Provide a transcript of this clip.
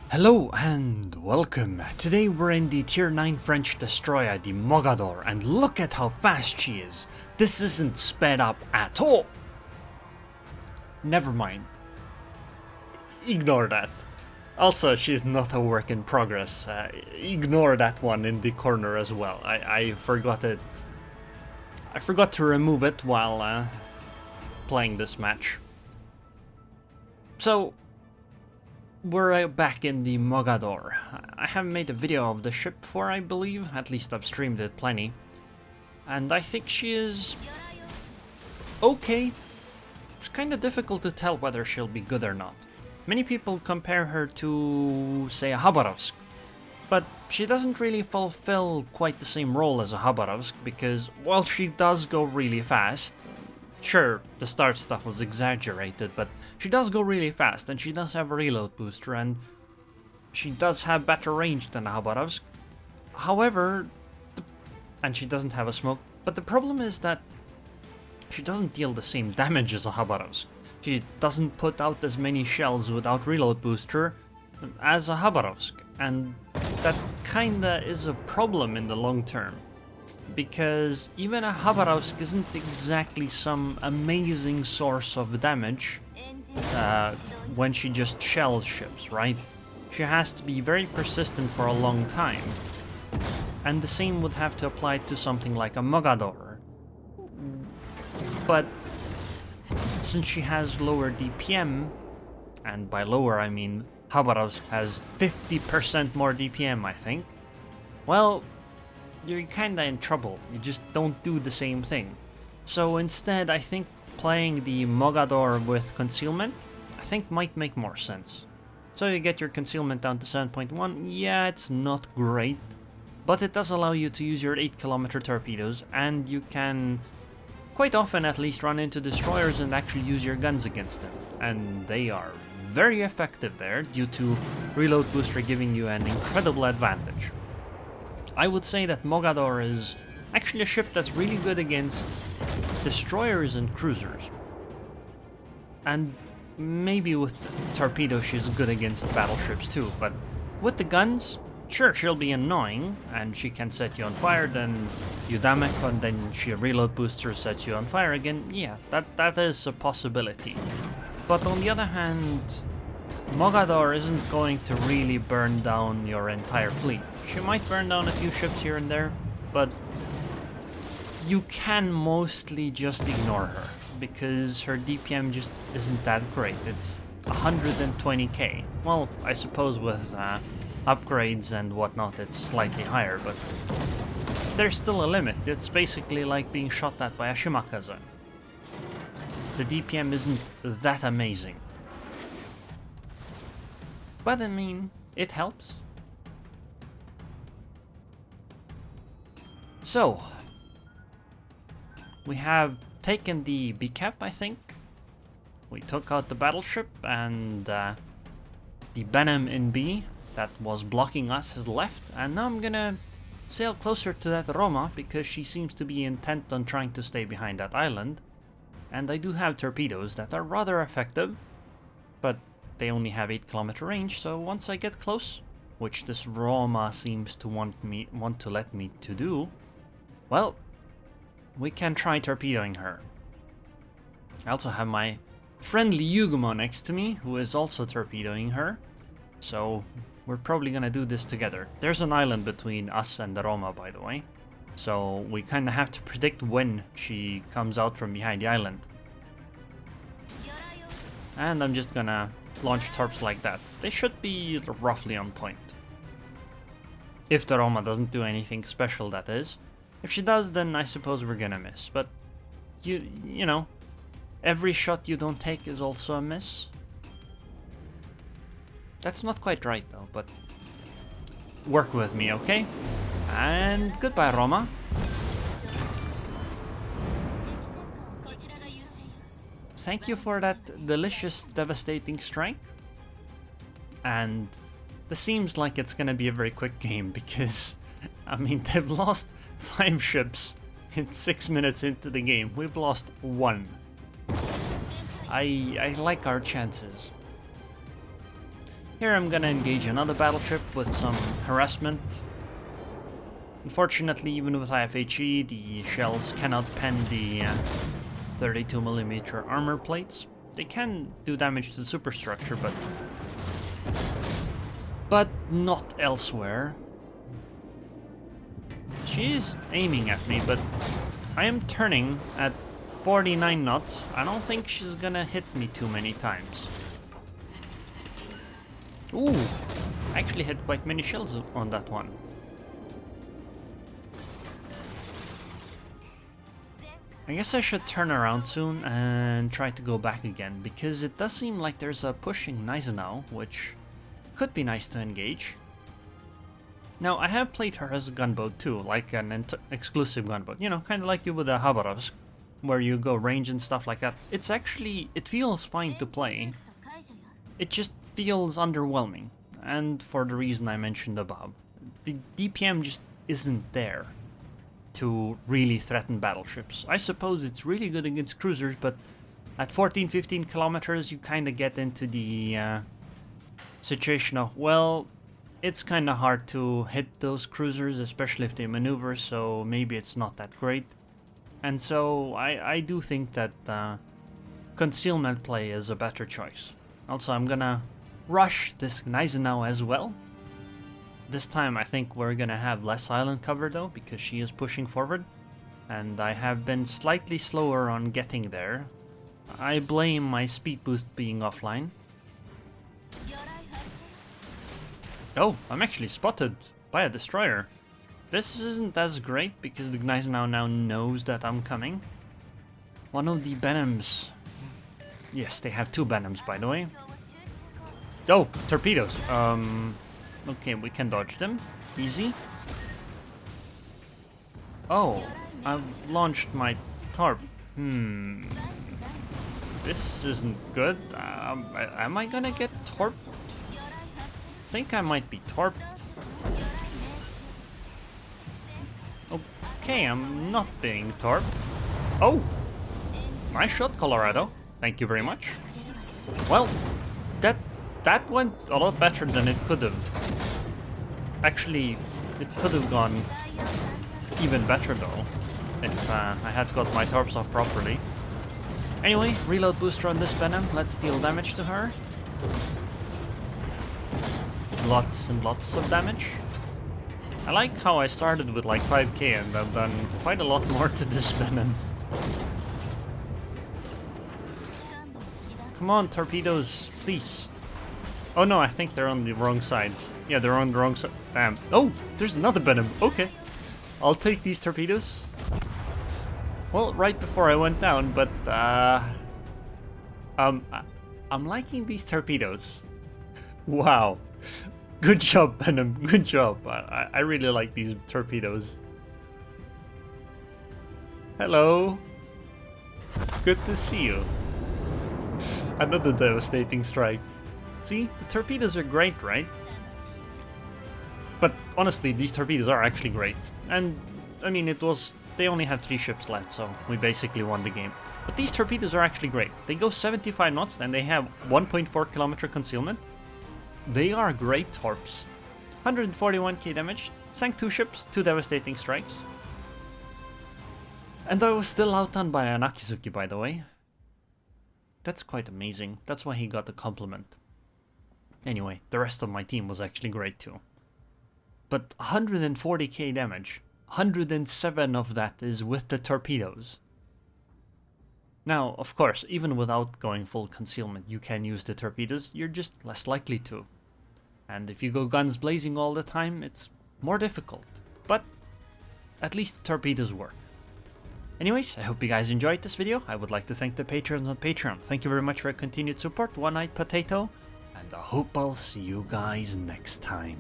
Hello and welcome. Today we're in the tier 9 French destroyer, the Mogador, and look at how fast she is. This isn't sped up at all. Never mind. Ignore that. Also, she's not a work in progress. Ignore that one in the corner as well. I forgot it. I forgot to remove it while playing this match. So, we're back in the Mogador. I haven't made a video of the ship before, I believe. At least I've streamed it plenty. And I think she is okay. It's kind of difficult to tell whether she'll be good or not. Many people compare her to, say, a Khabarovsk. But she doesn't really fulfill quite the same role as a Khabarovsk because, while she does go really fast, sure, the start stuff was exaggerated, but she does go really fast, and she does have a reload booster, and she does have better range than a Khabarovsk. However, and she doesn't have a smoke, but the problem is that she doesn't deal the same damage as a Khabarovsk. She doesn't put out as many shells without reload booster as a Khabarovsk, and that kinda is a problem in the long term. Because even a Khabarovsk isn't exactly some amazing source of damage when she just shells ships, right? She has to be very persistent for a long time. And the same would have to apply to something like a Mogador. But since she has lower DPM, and by lower I mean Khabarovsk has 50% more DPM, I think, well, you're kinda in trouble. You just don't do the same thing. So instead, I think playing the Mogador with concealment, I think might make more sense. So you get your concealment down to 7.1, yeah, it's not great, but it does allow you to use your 8km torpedoes, and you can quite often at least run into destroyers and actually use your guns against them. And they are very effective there, due to reload booster giving you an incredible advantage. I would say that Mogador is actually a ship that's really good against destroyers and cruisers. And maybe with torpedoes she's good against battleships too, but with the guns, sure, she'll be annoying, and she can set you on fire, then you damage, and then she reload booster sets you on fire again. Yeah, that is a possibility. But on the other hand, Mogador isn't going to really burn down your entire fleet. She might burn down a few ships here and there, but you can mostly just ignore her, because her DPM just isn't that great. It's 120k. Well, I suppose with upgrades and whatnot it's slightly higher, but there's still a limit. It's basically like being shot at by a Shimakaze. The DPM isn't that amazing. But I mean, it helps. So, we have taken the B cap, I think. We took out the battleship, and the Benham in B that was blocking us has left, and now I'm gonna sail closer to that Roma because she seems to be intent on trying to stay behind that island. And I do have torpedoes that are rather effective, but they only have 8km range, so once I get close, which this Roma seems to want to let me to do, well, we can try torpedoing her. I also have my friendly Yugumo next to me, who is also torpedoing her, so we're probably gonna do this together. There's an island between us and the Roma, by the way, so we kinda have to predict when she comes out from behind the island. And I'm just gonna launch torps like that. They should be roughly on point. If the Roma doesn't do anything special, that is. If she does, then I suppose we're gonna miss. But, you know, every shot you don't take is also a miss. That's not quite right though, but work with me, okay? And goodbye, Roma. Thank you for that delicious, devastating strike. And this seems like it's gonna be a very quick game because, I mean, they've lost 5 ships in 6 minutes into the game. We've lost 1. I like our chances. Here I'm gonna engage another battleship with some harassment. Unfortunately, even with IFHE, the shells cannot pen the 32mm armor plates. They can do damage to the superstructure, but not elsewhere. She is aiming at me, but I am turning at 49 knots. I don't think she's gonna hit me too many times. Ooh, I actually had quite many shells on that one. I guess I should turn around soon and try to go back again, because it does seem like there's a pushing Gneisenau, which could be nice to engage. Now, I have played her as a gunboat too, like an exclusive gunboat, you know, kind of like you with a Khabarovsk, where you go range and stuff like that. It's actually, it feels fine to play. It just feels underwhelming, and for the reason I mentioned above. The DPM just isn't there to really threaten battleships. I suppose it's really good against cruisers, but at 14-15 kilometers you kind of get into the situation of, well, it's kind of hard to hit those cruisers, especially if they maneuver, so maybe it's not that great. And so I do think that concealment play is a better choice. Also, I'm gonna rush this Gneisenau as well. This time I think we're gonna have less island cover though, because she is pushing forward, and I have been slightly slower on getting there. I blame my speed boost being offline. Oh, I'm actually spotted by a destroyer. This isn't as great because the Gneisenau now knows that I'm coming. One of the Benhams. Yes, they have two Benhams, by the way. Oh, torpedoes. Okay, we can dodge them. Easy. Oh, I've launched my torp. This isn't good. Am I gonna get torped? I think I might be torped. Okay, I'm not being torped. Oh! Nice shot, Colorado. Thank you very much. Well, that went a lot better than it could have. Actually, it could have gone even better though, if I had got my torps off properly. Anyway, reload booster on this Benham. Let's deal damage to her. Lots and lots of damage. I like how I started with like 5k and I've done quite a lot more to this Benham. Come on, torpedoes, please. Oh no, I think they're on the wrong side. Yeah, they're on the wrong side. Damn. Oh, there's another Benham. Okay. I'll take these torpedoes. Well, right before I went down, but I'm liking these torpedoes. Wow. Good job, Benham. Good job. I really like these torpedoes. Hello. Good to see you. Another devastating strike. See, the torpedoes are great, right? But honestly, these torpedoes are actually great. And, I mean, they only had 3 ships left, so we basically won the game. But these torpedoes are actually great. They go 75 knots and they have 1.4 kilometer concealment. They are great torps. 141k damage, sank 2 ships, 2 devastating strikes. And I was still outdone by an Akizuki, by the way. That's quite amazing. That's why he got the compliment. Anyway, the rest of my team was actually great too. But 140k damage, 107 of that is with the torpedoes. Now, of course, even without going full concealment, you can use the torpedoes, you're just less likely to. And if you go guns blazing all the time, it's more difficult. But at least the torpedoes work. Anyways, I hope you guys enjoyed this video. I would like to thank the patrons on Patreon. Thank you very much for your continued support, One-Eyed Potato. And I hope I'll see you guys next time.